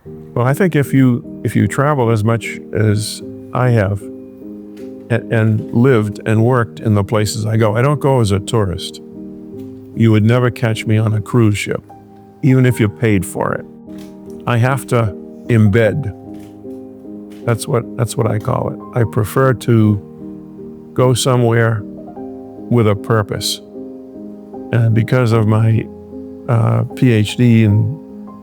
Well, I think if you travel as much as I have and lived and worked in the places I go, I don't go as a tourist. You would never catch me on a cruise ship, even if you paid for it. I have to embed. That's what I call it. I prefer to go somewhere with a purpose. And because of my PhD and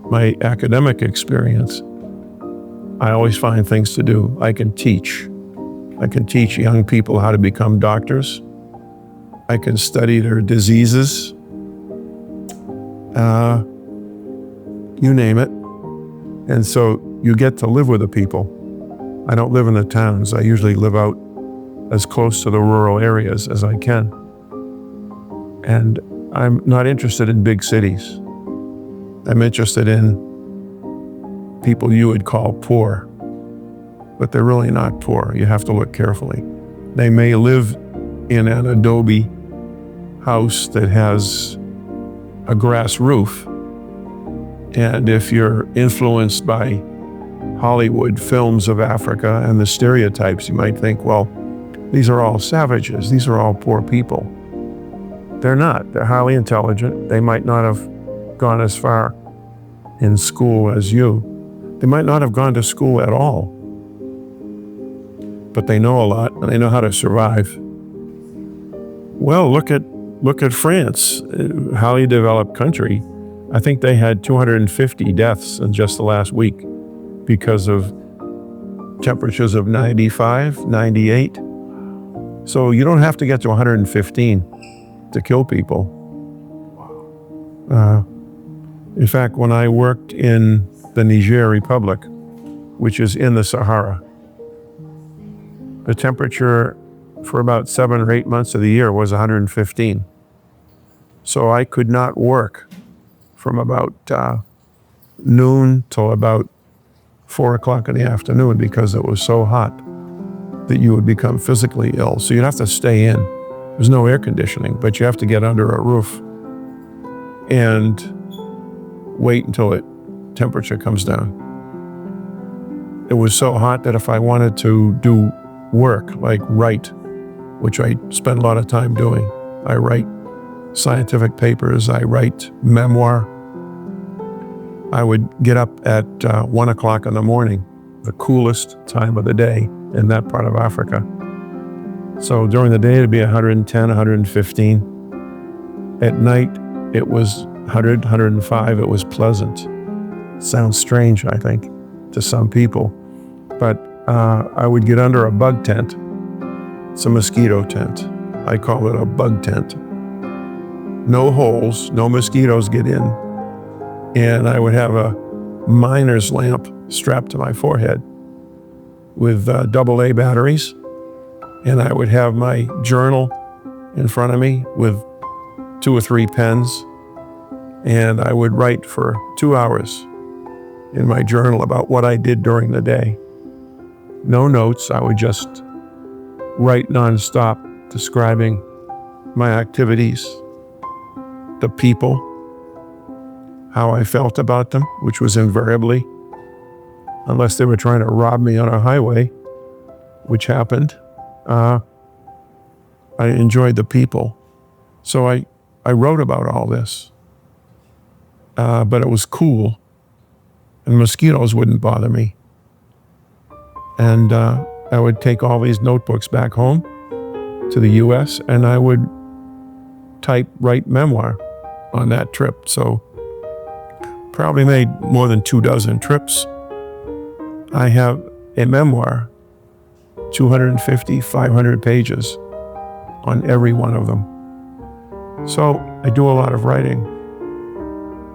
my academic experience, I always find things to do. I can teach. I can teach young people how to become doctors. I can study their diseases. You name it. And so you get to live with the people. I don't live in the towns. I usually live out as close to the rural areas as I can. And I'm not interested in big cities. I'm interested in people you would call poor, but they're really not poor. You have to look carefully. They may live in an adobe house that has a grass roof. And if you're influenced by Hollywood films of Africa and the stereotypes, you might think, well, these are all savages. These are all poor people. They're not. They're highly intelligent. They might not have gone as far in school as you. They might not have gone to school at all. But they know a lot and they know how to survive. Well, look at France, a highly developed country. I think they had 250 deaths in just the last week because of temperatures of 95, 98. So you don't have to get to 115 to kill people. In fact, when I worked in the Niger Republic, which is in the Sahara, the temperature for about 7 or 8 months of the year was 115. So I could not work from about noon till about 4 o'clock in the afternoon because it was so hot that you would become physically ill. So you'd have to stay in. There's no air conditioning, but you have to get under a roof and wait until the temperature comes down. It was so hot that if I wanted to do work, like write, which I spend a lot of time doing, I write scientific papers, I write memoir, I would get up at 1 o'clock in the morning, the coolest time of the day in that part of Africa. So during the day, it'd be 110, 115. At night, it was 100, 105. It was pleasant. Sounds strange, I think, to some people. But I would get under a bug tent. It's a mosquito tent. I call it a bug tent. No holes, no mosquitoes get in. And I would have a miner's lamp strapped to my forehead with AA batteries. And I would have my journal in front of me with 2 or 3 pens. And I would write for 2 hours in my journal about what I did during the day. No notes. I would just write nonstop, describing my activities, the people, how I felt about them, which was invariably, unless they were trying to rob me on a highway, which happened, I enjoyed the people. So I wrote about all this, but it was cool, and mosquitoes wouldn't bother me. And I would take all these notebooks back home to the US, and I would write memoir on that trip. So probably made more than 24 trips. I have a memoir, 250, 500 pages on every one of them. So I do a lot of writing.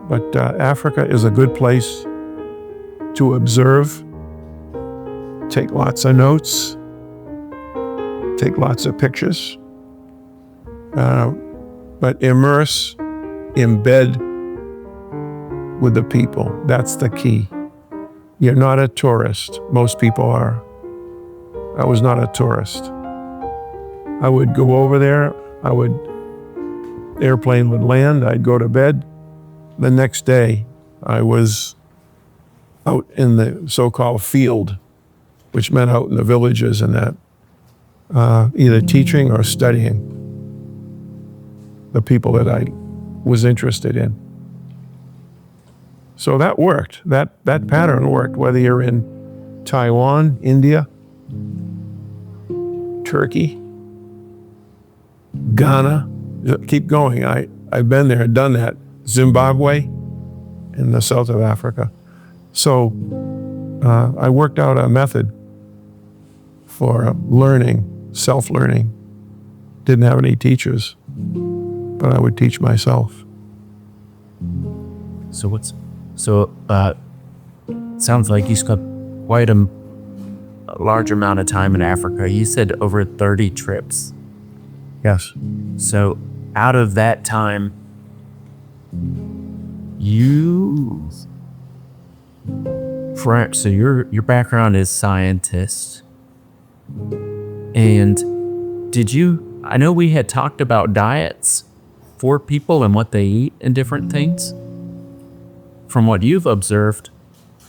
But Africa is a good place to observe, take lots of notes, take lots of pictures, but immerse, embed with the people. That's the key. You're not a tourist. Most people are. I was not a tourist. I would go over there, airplane would land, I'd go to bed. The next day, I was out in the so-called field, which meant out in the villages and that, either teaching or studying the people that I was interested in. So that worked. That pattern worked, whether you're in Taiwan, India, Turkey, Ghana, keep going. I've been there and done that. Zimbabwe, in the south of Africa. So I worked out a method for learning, self-learning. Didn't have any teachers, but I would teach myself. Sounds like you spent quite a large amount of time in Africa. You said over 30 trips. Yes. So out of that time, so your background is scientist. And I know we had talked about diets for people and what they eat and different things. From what you've observed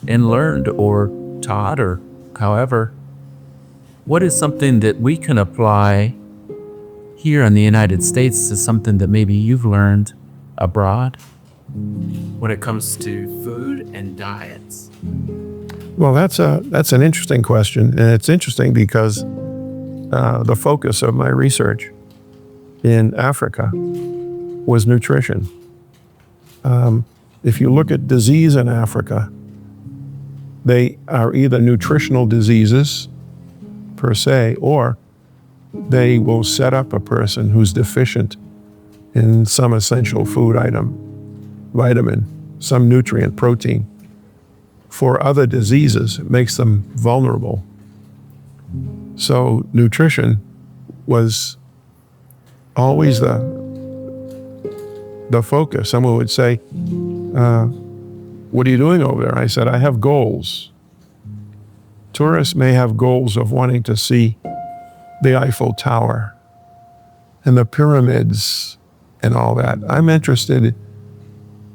and learned or taught or however, what is something that we can apply here in the United States to something that maybe you've learned abroad when it comes to food and diets? Well, that's an interesting question, and it's interesting because the focus of my research in Africa was nutrition. If you look at disease in Africa, they are either nutritional diseases per se, or they will set up a person who's deficient in some essential food item, vitamin, some nutrient, protein. For other diseases, it makes them vulnerable. So nutrition was always the focus. Someone would say, what are you doing over there? I said, I have goals. Tourists may have goals of wanting to see the Eiffel Tower and the pyramids and all that. I'm interested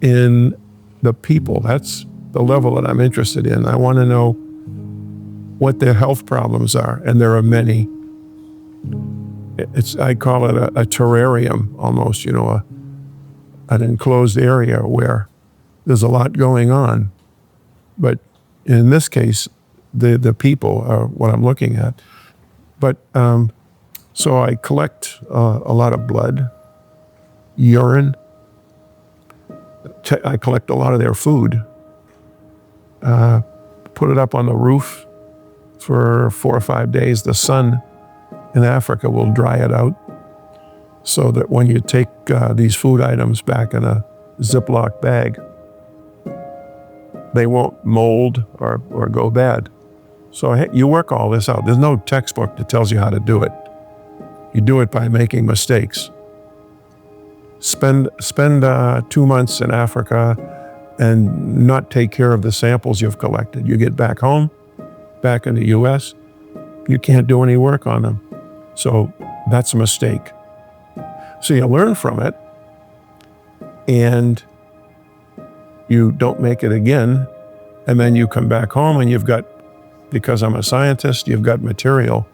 in the people. That's the level that I'm interested in. I want to know what their health problems are, and there are many. I call it a terrarium almost, an enclosed area where there's a lot going on. But in this case, the people are what I'm looking at. But so I collect a lot of blood, urine. I collect a lot of their food, put it up on the roof for 4 or 5 days. The sun in Africa will dry it out so that when you take these food items back in a Ziploc bag, they won't mold or go bad. So you work all this out. There's no textbook that tells you how to do it. You do it by making mistakes. Spend 2 months in Africa and not take care of the samples you've collected. You get back home, back in the US, you can't do any work on them. So that's a mistake. So you learn from it, and you don't make it again, and then you come back home and you've got, because I'm a scientist, you've got material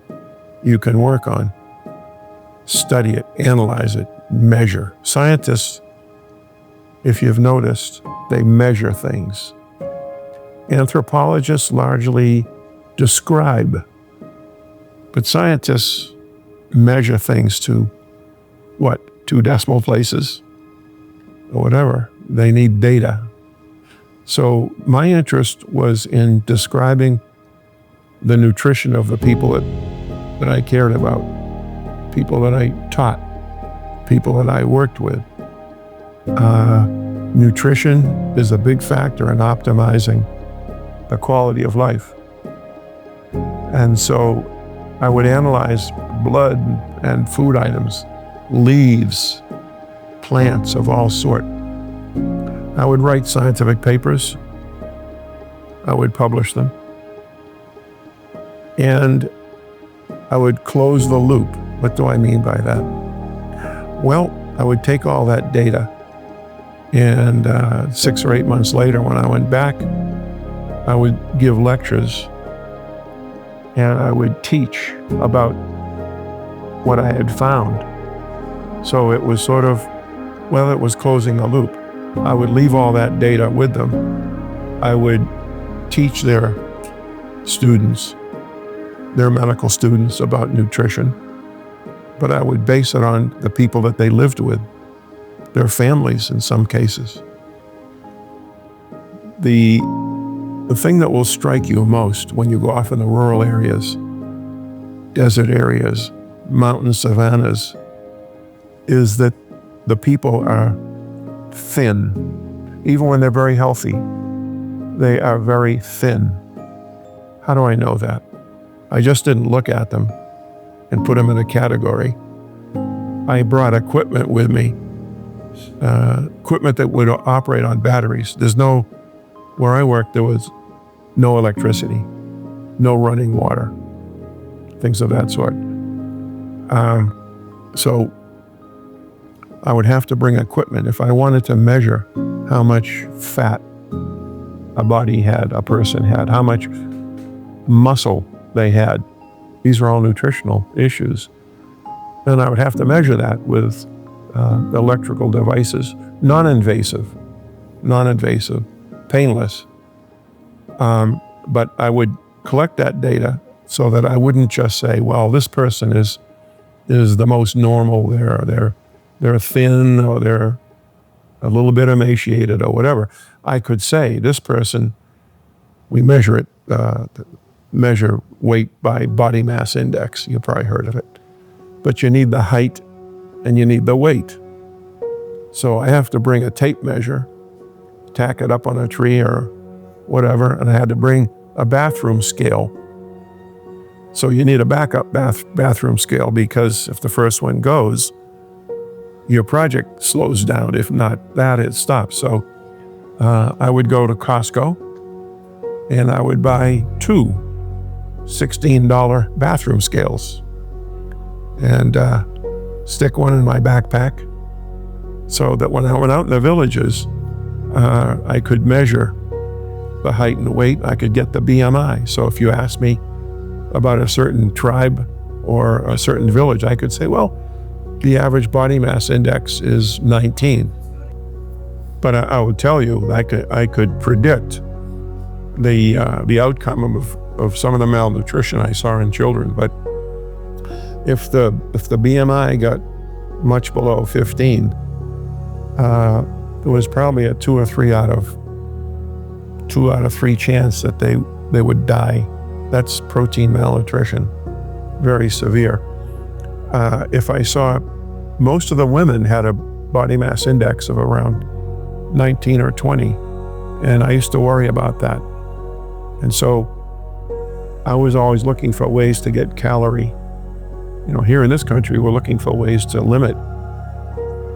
you can work on. Study it, analyze it, measure. Scientists, if you've noticed, they measure things. Anthropologists largely describe, but scientists measure things to, 2 decimal places or whatever. They need data. So my interest was in describing the nutrition of the people that I cared about, people that I taught, people that I worked with. Nutrition is a big factor in optimizing the quality of life. And so I would analyze blood and food items, leaves, plants of all sorts. I would write scientific papers. I would publish them. And I would close the loop. What do I mean by that? Well, I would take all that data, and 6 or 8 months later, when I went back, I would give lectures, and I would teach about what I had found. So it was sort of, well, it was closing a loop. I would leave all that data with them. I would teach their students, their medical students, about nutrition, but I would base it on the people that they lived with, their families in some cases. The thing that will strike you most when you go off in the rural areas, desert areas, mountain savannas, is that the people are thin. Even when they're very healthy, they are very thin. How do I know that? I just didn't look at them and put them in a category. I brought equipment with me, equipment that would operate on batteries. Where I worked, there was no electricity, no running water, things of that sort. So I would have to bring equipment if I wanted to measure how much fat a person had, how much muscle they had. These are all nutritional issues. And I would have to measure that with electrical devices, non-invasive, painless. But I would collect that data so that I wouldn't just say, well, this person is the most normal. They're thin, or they're a little bit emaciated, or whatever. I could say, this person, we measure weight by body mass index. You've probably heard of it. But you need the height and you need the weight. So I have to bring a tape measure, tack it up on a tree or whatever, and I had to bring a bathroom scale. So you need a backup bathroom scale, because if the first one goes, your project slows down. If not that, it stops. So I would go to Costco and I would buy two $16 bathroom scales and stick one in my backpack so that when I went out in the villages, I could measure the height and weight. I could get the BMI. So if you asked me about a certain tribe or a certain village, I could say, well, the average body mass index is 19. But I would tell you, I could predict the outcome of some of the malnutrition I saw in children. But if the BMI got much below 15, there was probably a 2 out of 3 chance that they would die. That's protein malnutrition, very severe. If I saw most of the women had a body mass index of around 19 or 20, and I used to worry about that. And so I was always looking for ways to get calorie. Here in this country, we're looking for ways to limit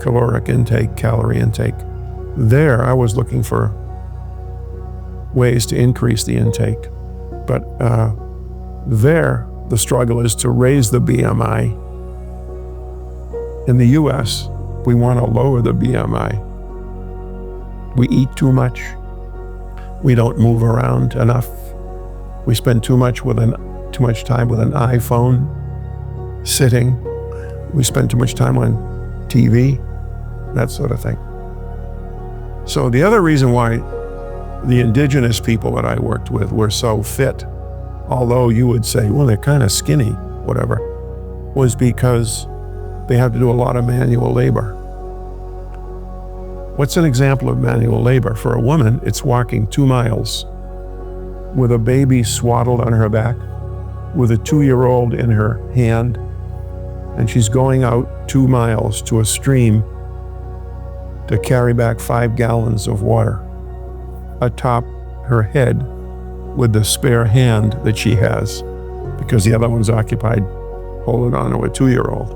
caloric intake, calorie intake. There, I was looking for ways to increase the intake. But there, the struggle is to raise the BMI. In the US, we want to lower the BMI. We eat too much. We don't move around enough. We spend too much time with an iPhone, sitting. We spend too much time on TV, that sort of thing. So the other reason why the indigenous people that I worked with were so fit, although you would say, well, they're kind of skinny, whatever, was because they had to do a lot of manual labor. What's an example of manual labor? For a woman, it's walking 2 miles with a baby swaddled on her back, with a 2-year-old in her hand, and she's going out 2 miles to a stream to carry back 5 gallons of water atop her head with the spare hand that she has, because the other one's occupied holding on to a 2-year-old.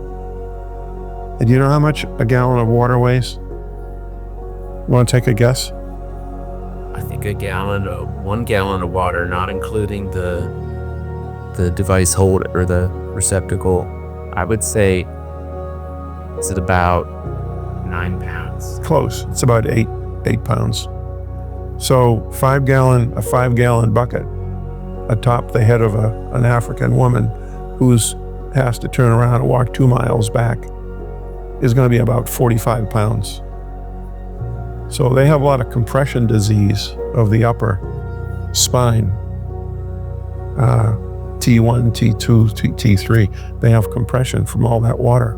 And do you know how much a gallon of water weighs? Want to take a guess? I think 1 gallon of water, not including the device holder or the receptacle, I would say, is it about 9 pounds? Close. It's about 8 pounds. So a 5-gallon bucket atop the head of an African woman who's has to turn around and walk 2 miles back is going to be about 45 pounds. So they have a lot of compression disease of the upper spine. T1, T2, T3, they have compression from all that water.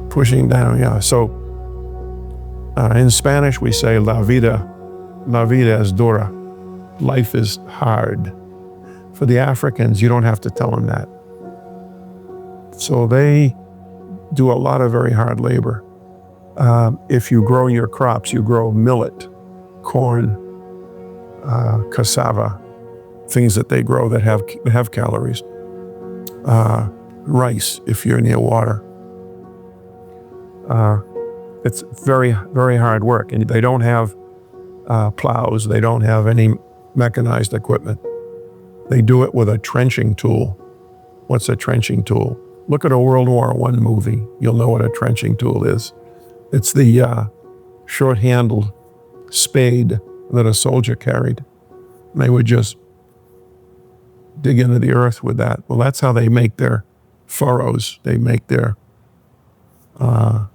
Pushing down, yeah. So in Spanish we say la vida es dura. Life is hard. For the Africans, you don't have to tell them that. So they do a lot of very hard labor. If you grow your crops, you grow millet, corn, cassava, things that they grow that have calories. Rice, if you're near water. It's very, very hard work. And they don't have plows. They don't have any mechanized equipment. They do it with a trenching tool. What's a trenching tool? Look at a World War I movie. You'll know what a trenching tool is. It's the short-handled spade that a soldier carried. They would just dig into the earth with that. Well, that's how they make their furrows. They make their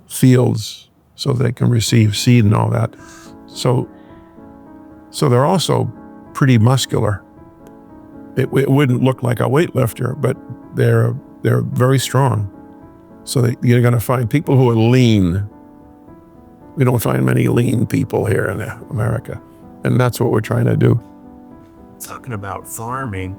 fields so they can receive seed and all that. So they're also pretty muscular. It wouldn't look like a weightlifter, but they're very strong. So you're going to find people who are lean. We don't find many lean people here in America, and that's what we're trying to do. Talking about farming,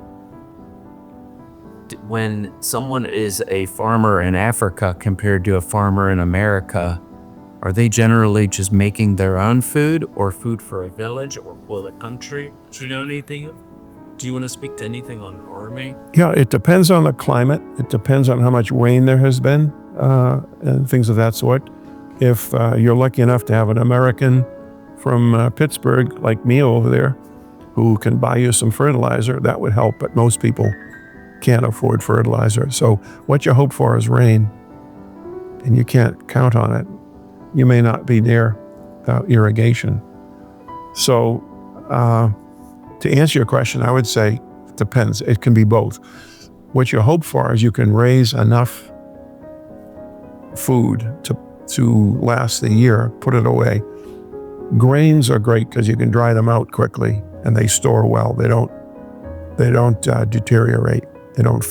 when someone is a farmer in Africa compared to a farmer in America, are they generally just making their own food or food for a village or for the country? Do you know anything? Do you want to speak to anything on farming? Yeah, it depends on the climate. It depends on how much rain there has been and things of that sort. If you're lucky enough to have an American from Pittsburgh, like me over there, who can buy you some fertilizer, that would help, but most people can't afford fertilizer. So what you hope for is rain, and you can't count on it. You may not be near irrigation. So to answer your question, I would say it depends. It can be both. What you hope for is you can raise enough food to last the year, put it away. Grains are great because you can dry them out quickly and they store well. They don't deteriorate. They don't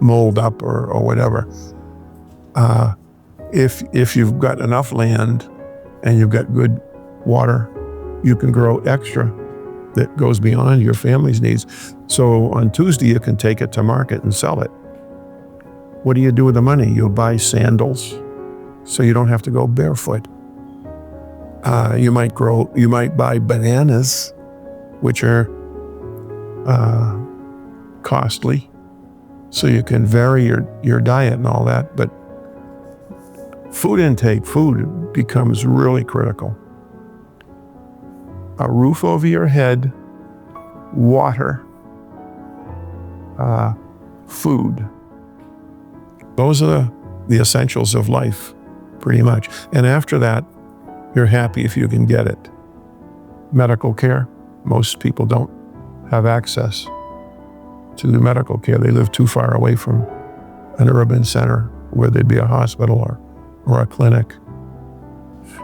mold up or whatever. If you've got enough land and you've got good water, you can grow extra that goes beyond your family's needs. So on Tuesday, you can take it to market and sell it. What do you do with the money? You buy sandals so you don't have to go barefoot. You might buy bananas, which are costly, so you can vary your diet and all that. But food becomes really critical. A roof over your head, water, food. Those are the essentials of life, pretty much. And after that, you're happy if you can get it. Medical care, most people don't have access to the medical care. They live too far away from an urban center where there'd be a hospital or a clinic.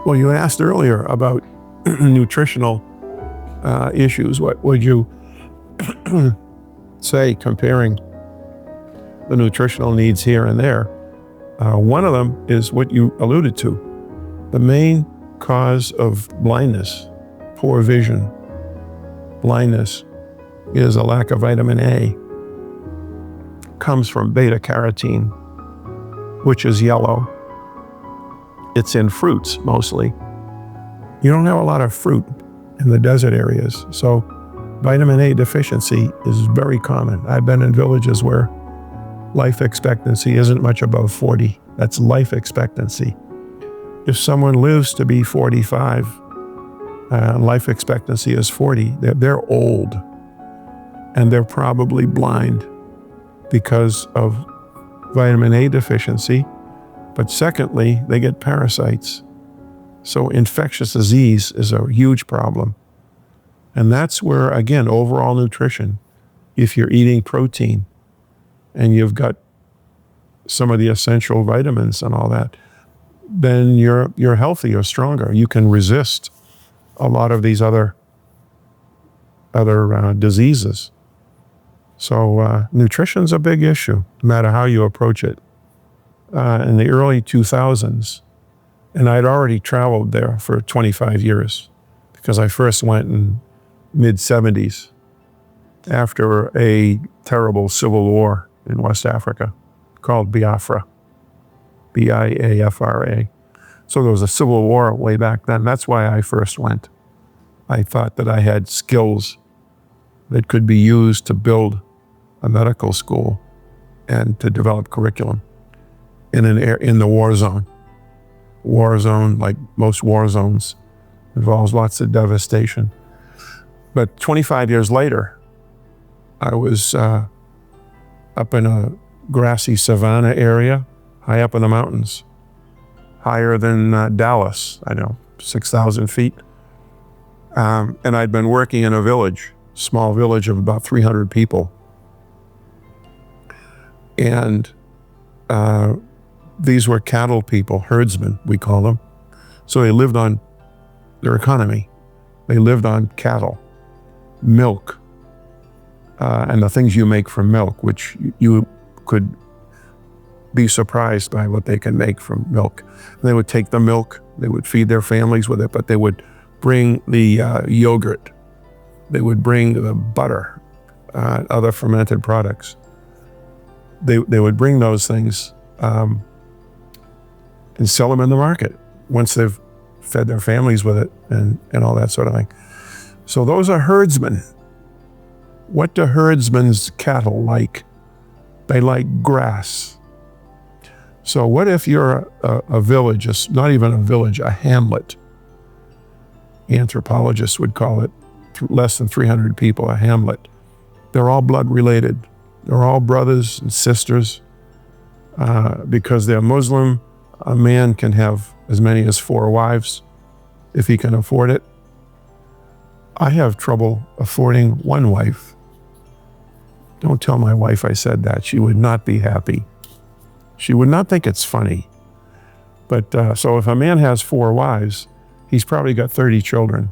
Well, you asked earlier about nutritional issues. What would you say comparing the nutritional needs here and there? One of them is what you alluded to. The main cause of blindness, poor vision, blindness, is a lack of vitamin A. Comes from beta carotene, which is yellow. It's in fruits mostly. You don't have a lot of fruit in the desert areas, so vitamin A deficiency is very common. I've been in villages where life expectancy isn't much above 40. That's life expectancy. If someone lives to be 45, life expectancy is 40, they're old, and they're probably blind because of vitamin A deficiency. But secondly, they get parasites. So infectious disease is a huge problem. And that's where, again, overall nutrition, if you're eating protein and you've got some of the essential vitamins and all that, then you're healthy or stronger. You can resist a lot of these other diseases. So nutrition's a big issue, no matter how you approach it. In the early 2000s, and I'd already traveled there for 25 years because I first went in mid-70s after a terrible civil war in West Africa called Biafra, Biafra. So there was a civil war way back then. That's why I first went. I thought that I had skills that could be used to build a medical school and to develop curriculum in the war zone. War zone, like most war zones, involves lots of devastation. But 25 years later, I was up in a grassy savanna area, high up in the mountains, higher than Dallas, 6,000 feet. And I'd been working in a village, small village of about 300 people. And these were cattle people, herdsmen, we call them. So they lived on their economy. They lived on cattle, milk, and the things you make from milk, which you could be surprised by what they can make from milk. And they would take the milk, they would feed their families with it, but they would bring the yogurt, they would bring the butter, other fermented products. They would bring those things and sell them in the market once they've fed their families with it and all that sort of thing. So those are herdsmen. What do herdsmen's cattle like? They like grass. So what if you're a village, not even a village, a hamlet? Anthropologists would call it less than 300 people, a hamlet. They're all blood related. They're all brothers and sisters. Because they're Muslim, a man can have as many as 4 wives if he can afford it. I have trouble affording 1 wife. Don't tell my wife I said that. She would not be happy. She would not think it's funny. But so if a man has 4 wives, he's probably got 30 children.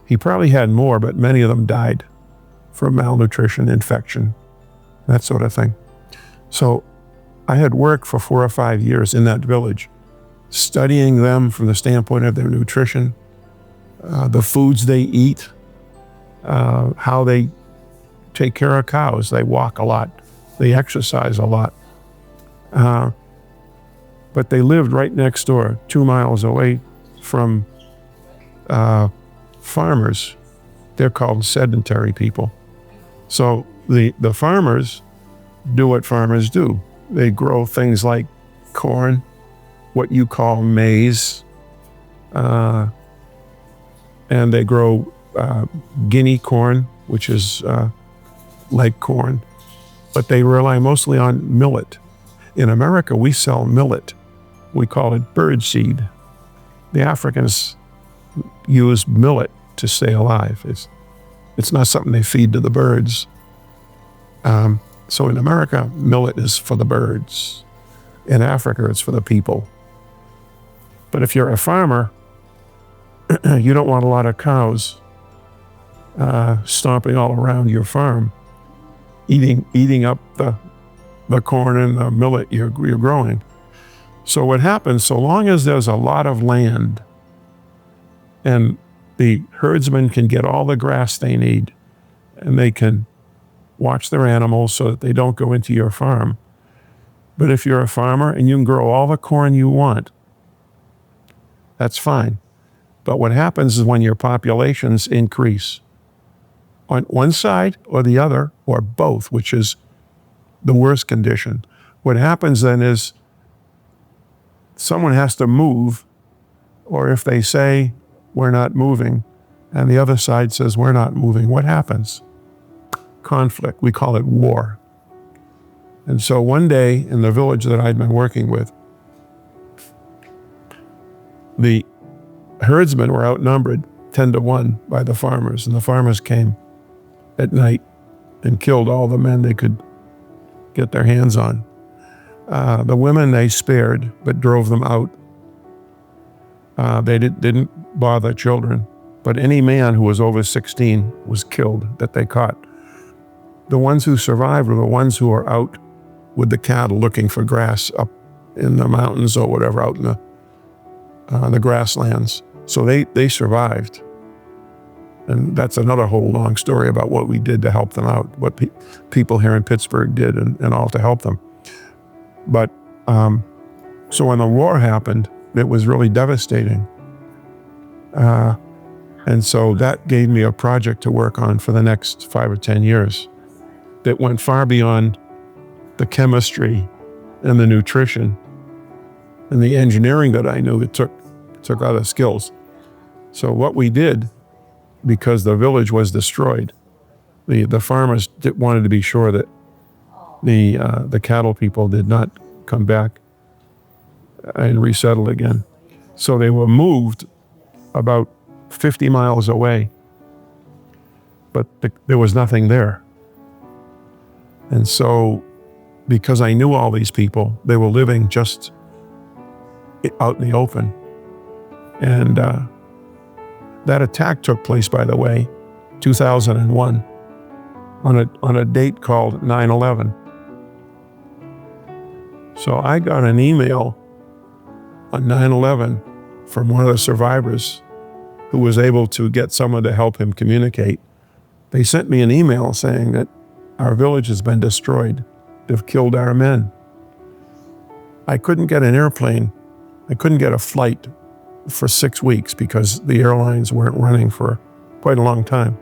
He probably had more, but many of them died from malnutrition, infection, that sort of thing. So I had worked for 4 or 5 years in that village, studying them from the standpoint of their nutrition, the foods they eat, how they take care of cows. They walk a lot. They exercise a lot. But they lived right next door, 2 miles away from farmers. They're called sedentary people. So the farmers do what farmers do. They grow things like corn, what you call maize, and they grow guinea corn, which is like corn, but they rely mostly on millet. In America, we sell millet. We call it bird seed. The Africans use millet to stay alive. It's not something they feed to the birds. So in America, millet is for the birds. In Africa, it's for the people. But if you're a farmer, you don't want a lot of cows stomping all around your farm, eating up the corn and the millet you're growing. So what happens, so long as there's a lot of land and the herdsmen can get all the grass they need and they can watch their animals so that they don't go into your farm. But if you're a farmer and you can grow all the corn you want, that's fine. But what happens is when your populations increase on one side or the other, or both, which is the worst condition, what happens then is someone has to move, or if they say we're not moving and the other side says we're not moving, what happens? Conflict. We call it war. And so one day in the village that I'd been working with, the herdsmen were outnumbered 10-1 by the farmers, and the farmers came at night and killed all the men they could get their hands on. The women they spared, but drove them out. They didn't bother children, but any man who was over 16 was killed that they caught. The ones who survived were the ones who were out with the cattle looking for grass up in the mountains or whatever, out in the grasslands. So they survived. And that's another whole long story about what we did to help them out, what people here in Pittsburgh did and all to help them. But so when the war happened, it was really devastating. And so that gave me a project to work on for the next 5 or 10 years that went far beyond the chemistry and the nutrition and the engineering that I knew. It took other skills. So what we did, because the village was destroyed, the farmers wanted to be sure that the cattle people did not come back and resettle again. So they were moved about 50 miles away, but there was nothing there. And so, because I knew all these people, they were living just out in the open. And that attack took place, by the way, 2001, on a date called 9/11. So I got an email on 9/11 from one of the survivors who was able to get someone to help him communicate. They sent me an email saying that our village has been destroyed. They've killed our men. I couldn't get an airplane. I couldn't get a flight for 6 weeks because the airlines weren't running for quite a long time.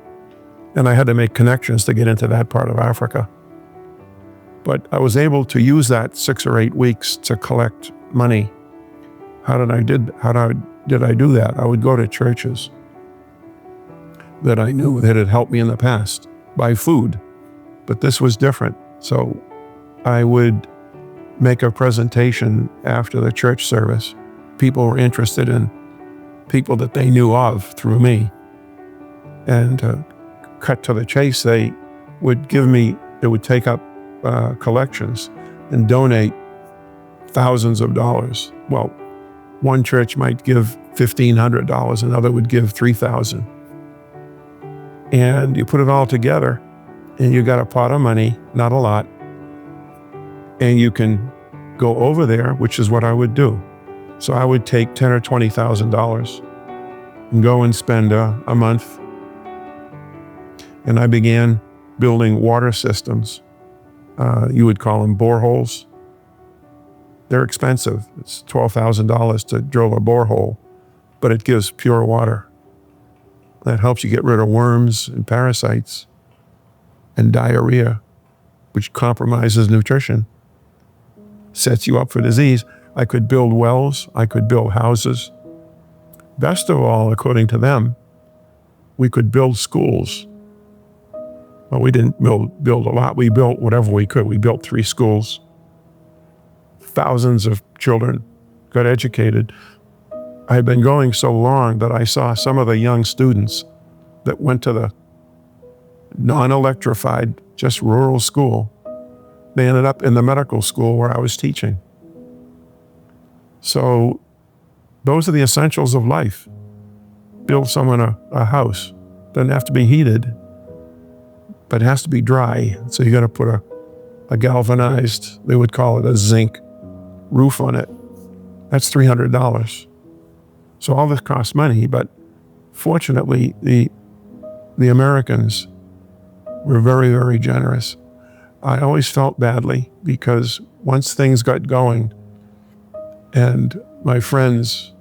And I had to make connections to get into that part of Africa. But I was able to use that 6 or 8 weeks to collect money. How did I do that? I would go to churches that I knew that had helped me in the past, buy food, but this was different. So I would make a presentation after the church service. People were interested in people that they knew of through me. And to cut to the chase, they would take up collections and donate thousands of dollars. Well, one church might give $1,500, another would give $3,000. And you put it all together and you got a pot of money, not a lot, and you can go over there, which is what I would do. So I would take $10,000 or $20,000 and go and spend a month. And I began building water systems. You would call them boreholes. They're expensive. It's $12,000 to drill a borehole, but it gives pure water. That helps you get rid of worms and parasites and diarrhea, which compromises nutrition, sets you up for disease. I could build wells. I could build houses. Best of all, according to them, we could build schools. Well, we didn't build a lot. We built whatever we could. We built 3 schools. Thousands of children got educated. I had been going so long that I saw some of the young students that went to the non-electrified, just rural school. They ended up in the medical school where I was teaching. So those are the essentials of life. Build someone a house. Doesn't have to be heated, but it has to be dry. So you got to put a galvanized, they would call it a zinc roof on it. That's $300. So all this costs money, but fortunately, the Americans were very, very generous. I always felt badly because once things got going and my friends,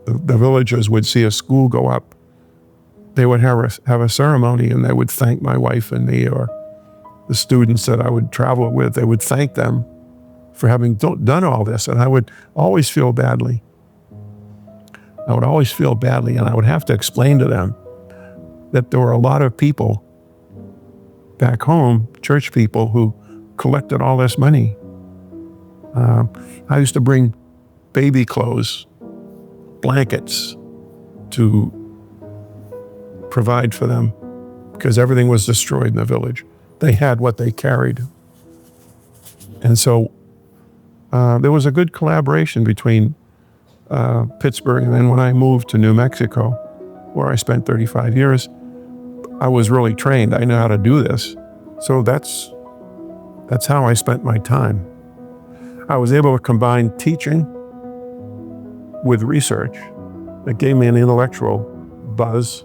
the villagers would see a school go up, they would have a ceremony and they would thank my wife and me, or the students that I would travel with, they would thank them for having done all this. And I would always feel badly. And I would have to explain to them that there were a lot of people back home, church people, who collected all this money. I used to bring baby clothes, blankets to provide for them because everything was destroyed in the village. They had what they carried. And so there was a good collaboration between Pittsburgh, and then when I moved to New Mexico, where I spent 35 years, I was really trained. I know how to do this. So that's how I spent my time. I was able to combine teaching with research. It gave me an intellectual buzz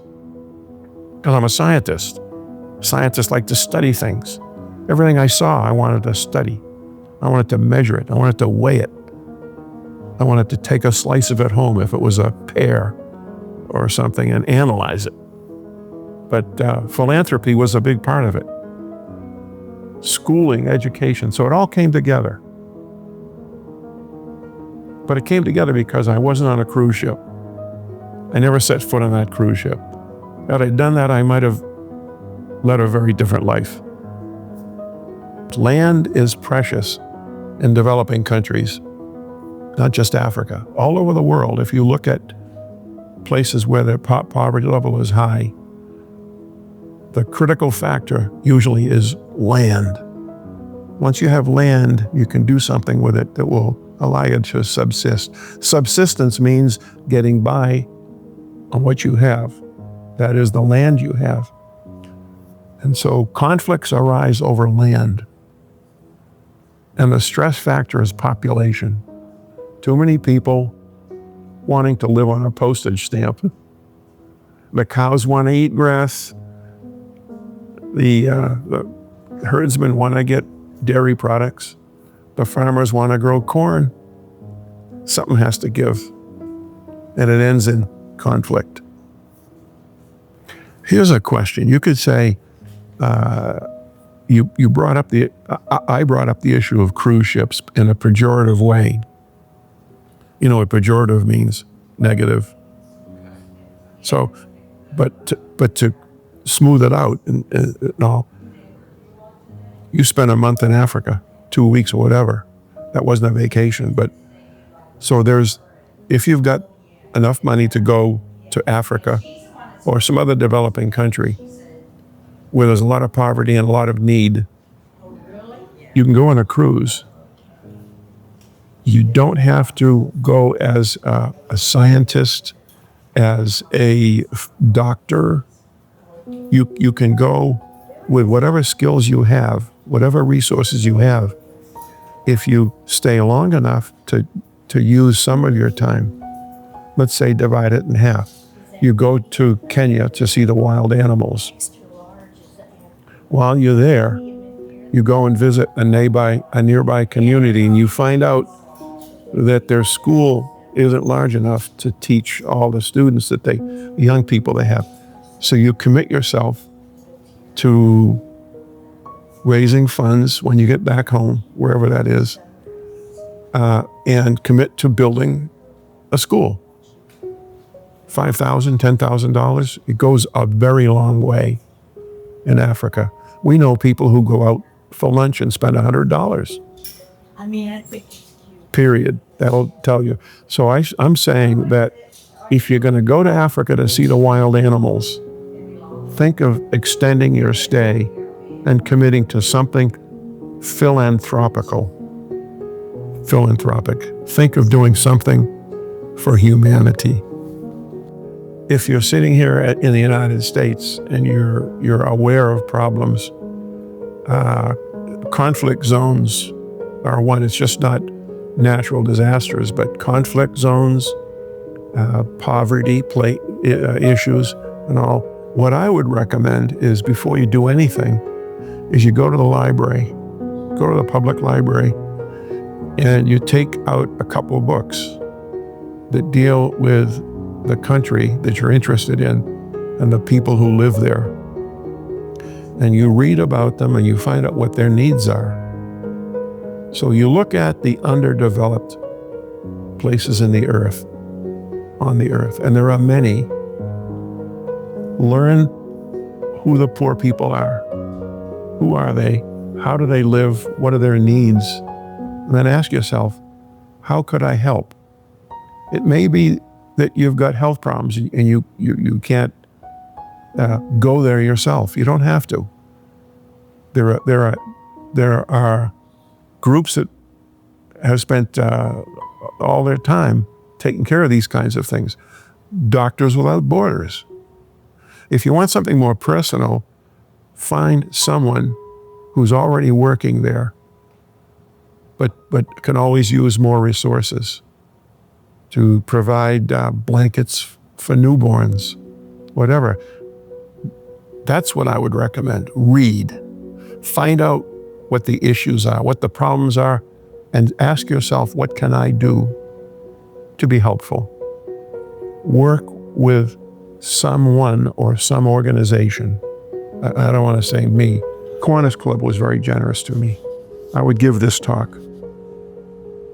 because I'm a scientist. Scientists like to study things. Everything I saw, I wanted to study. I wanted to measure it. I wanted to weigh it. I wanted to take a slice of it home if it was a pear or something and analyze it. But philanthropy was a big part of it. Schooling, education. So it all came together. But it came together because I wasn't on a cruise ship. I never set foot on that cruise ship. Had I done that, I might have led a very different life. Land is precious in developing countries, not just Africa. All over the world, if you look at places where the poverty level is high, the critical factor usually is land. Once you have land, you can do something with it that will allow you to subsist. Subsistence means getting by on what you have. That is the land you have. And so conflicts arise over land. And the stress factor is population. Too many people wanting to live on a postage stamp. The cows want to eat grass. The herdsmen want to get dairy products. The farmers want to grow corn. Something has to give. And it ends in conflict. Here's a question. You could say, you brought up I brought up the issue of cruise ships in a pejorative way. You know what pejorative means? Negative. So, but to smooth it out, and all, you spent a month in Africa, 2 weeks or whatever. That wasn't a vacation, but so if you've got enough money to go to Africa or some other developing country where there's a lot of poverty and a lot of need, you can go on a cruise. You don't have to go as a scientist, as a doctor. You can go with whatever skills you have, whatever resources you have, if you stay long enough to use some of your time. Let's say divide it in half. You go to Kenya to see the wild animals. While you're there, you go and visit a nearby community, and you find out that their school isn't large enough to teach all the students the young people they have. So you commit yourself to raising funds when you get back home, wherever that is, and commit to building a school. $5,000, $10,000, it goes a very long way in Africa. We know people who go out for lunch and spend $100. Period. That'll tell you. So I'm saying that if you're going to go to Africa to see the wild animals, think of extending your stay and committing to something philanthropic. Think of doing something for humanity. If you're sitting here in the United States and you're aware of problems, conflict zones are one. It's just not natural disasters, but conflict zones, poverty, issues, and all. What I would recommend is before you do anything, is you go to the library, go to the public library, and you take out a couple of books that deal with the country that you're interested in and the people who live there. And you read about them and you find out what their needs are. So you look at the underdeveloped places on the earth, and there are many. Learn who the poor people are. Who are they? How do they live? What are their needs? And then ask yourself, how could I help? It may be that you've got health problems and you can't go there yourself. You don't have to. There are groups that have spent all their time taking care of these kinds of things. Doctors Without Borders. If you want something more personal, find someone who's already working there, but can always use more resources to provide blankets for newborns, whatever. That's what I would recommend. Read. Find out what the issues are, what the problems are, and ask yourself, what can I do to be helpful? Work with someone or some organization. I don't want to say me. Kiwanis Club was very generous to me. I would give this talk,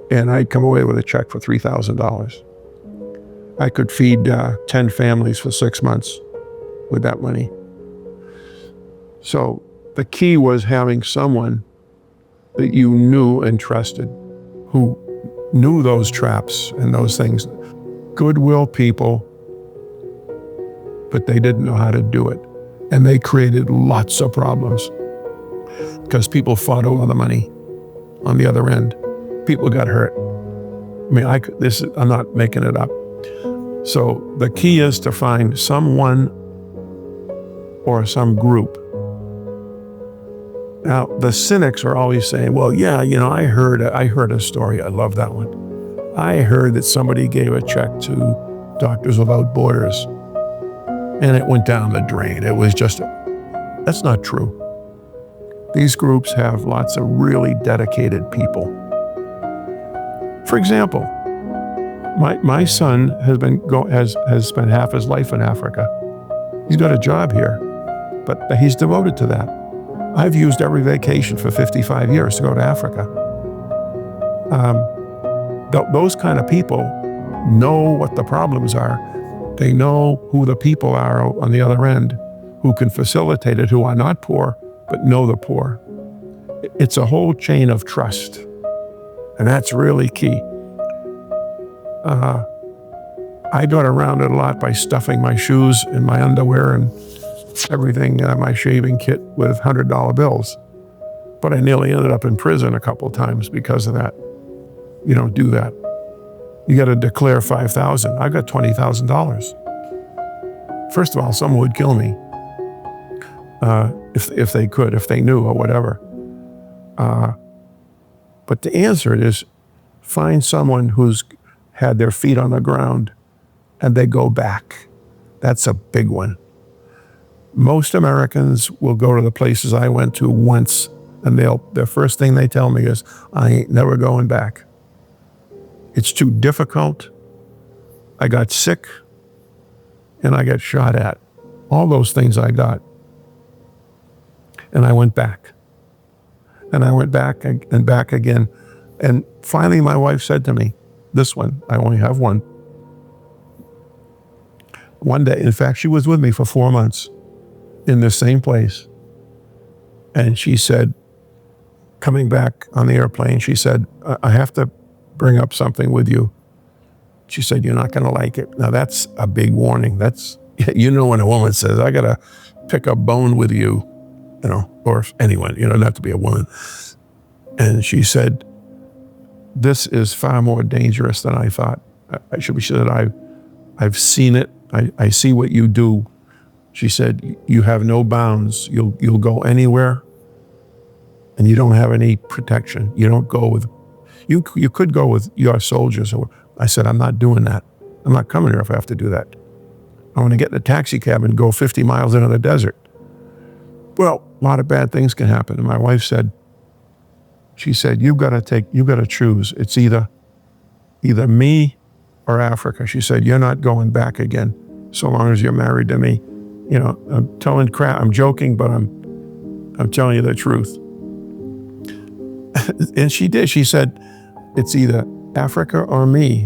and I'd come away with a check for $3,000. I could feed 10 families for 6 months with that money. So the key was having someone that you knew and trusted, who knew those traps and those things. Goodwill people, but they didn't know how to do it. And they created lots of problems because people fought over the money on the other end. People got hurt. I mean, I'm not making it up. So the key is to find someone or some group. Now, the cynics are always saying, well, yeah, I heard a story. I love that one. I heard that somebody gave a check to Doctors Without Borders and it went down the drain. It was that's not true. These groups have lots of really dedicated people. For example, my son has spent half his life in Africa. He's got a job here, but he's devoted to that. I've used every vacation for 55 years to go to Africa. Those kind of people know what the problems are. They know who the people are on the other end who can facilitate it, who are not poor, but know the poor. It's a whole chain of trust, and that's really key. I got around it a lot by stuffing my shoes and my underwear and everything, my shaving kit, with $100 bills. But I nearly ended up in prison a couple of times because of that. You don't do that. You got to declare $5,000. I got $20,000. First of all, someone would kill me if they could, if they knew or whatever. But to answer it is, find someone who's had their feet on the ground and they go back. That's a big one. Most Americans will go to the places I went to once, and their first thing they tell me is, I ain't never going back. It's too difficult. I got sick and I got shot at. All those things I got. And I went back. And I went back and back again. And finally my wife said to me, this one, I only have one. One day, in fact, she was with me for 4 months in the same place. And she said, coming back on the airplane, she said, I have to bring up something with you. She said, you're not going to like it. Now that's a big warning. That's, when a woman says, I got to pick a bone with you, or anyone, not to be a woman. And she said, this is far more dangerous than I thought. She said, I've seen it. I see what you do. She said, you have no bounds. You'll go anywhere and you don't have any protection. You don't go with, you could go with your soldiers. I said, I'm not doing that. I'm not coming here if I have to do that. I want to get in a taxi cab and go 50 miles into the desert. Well, a lot of bad things can happen. And my wife said, you've got to choose. It's either me or Africa. She said, you're not going back again so long as you're married to me. I'm telling crap. I'm joking, but I'm telling you the truth. And she did. She said, it's either Africa or me.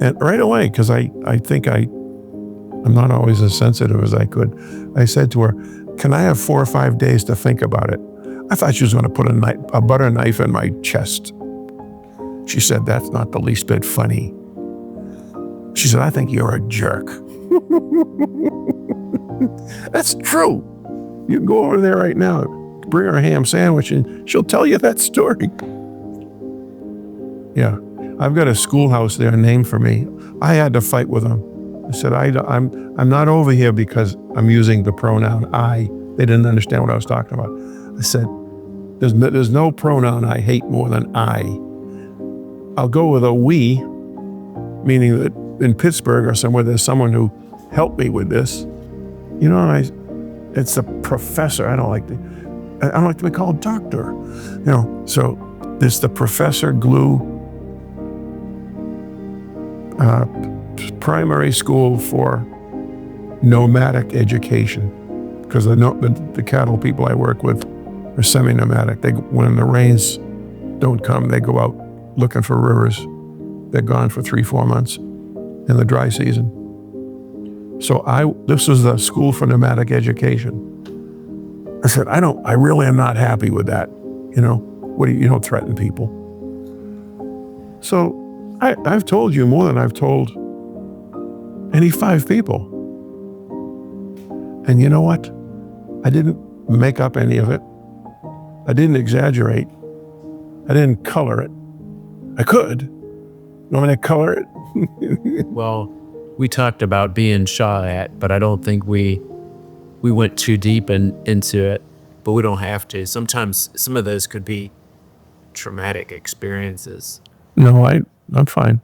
And right away, because I think I'm not always as sensitive as I could, I said to her, can I have 4 or 5 days to think about it? I thought she was going to put a butter knife in my chest. She said, that's not the least bit funny. She said, I think you're a jerk. That's true. You can go over there right now, bring her a ham sandwich, and she'll tell you that story. Yeah. I've got a schoolhouse there named for me. I had to fight with them. I said, I'm not over here because I'm using the pronoun I. They didn't understand what I was talking about. I said, there's no pronoun I hate more than I. I'll go with a we, meaning that in Pittsburgh or somewhere there's someone who helped me with this. You know, and it's a professor. I don't like to be called doctor. You know, so there's the Professor Glew primary school for nomadic education, because the cattle people I work with are semi-nomadic. When the rains don't come, they go out looking for rivers. They're gone for 3-4 months in the dry season. So this was the school for nomadic education. I said, I really am not happy with that. You know, you don't threaten people. So I've told you more than I've told any 5 people. And you know what? I didn't make up any of it. I didn't exaggerate. I didn't color it. I could. You want me to color it? Well, we talked about being shot at, but I don't think we went too deep into it, but we don't have to. Sometimes some of those could be traumatic experiences. No, I'm fine.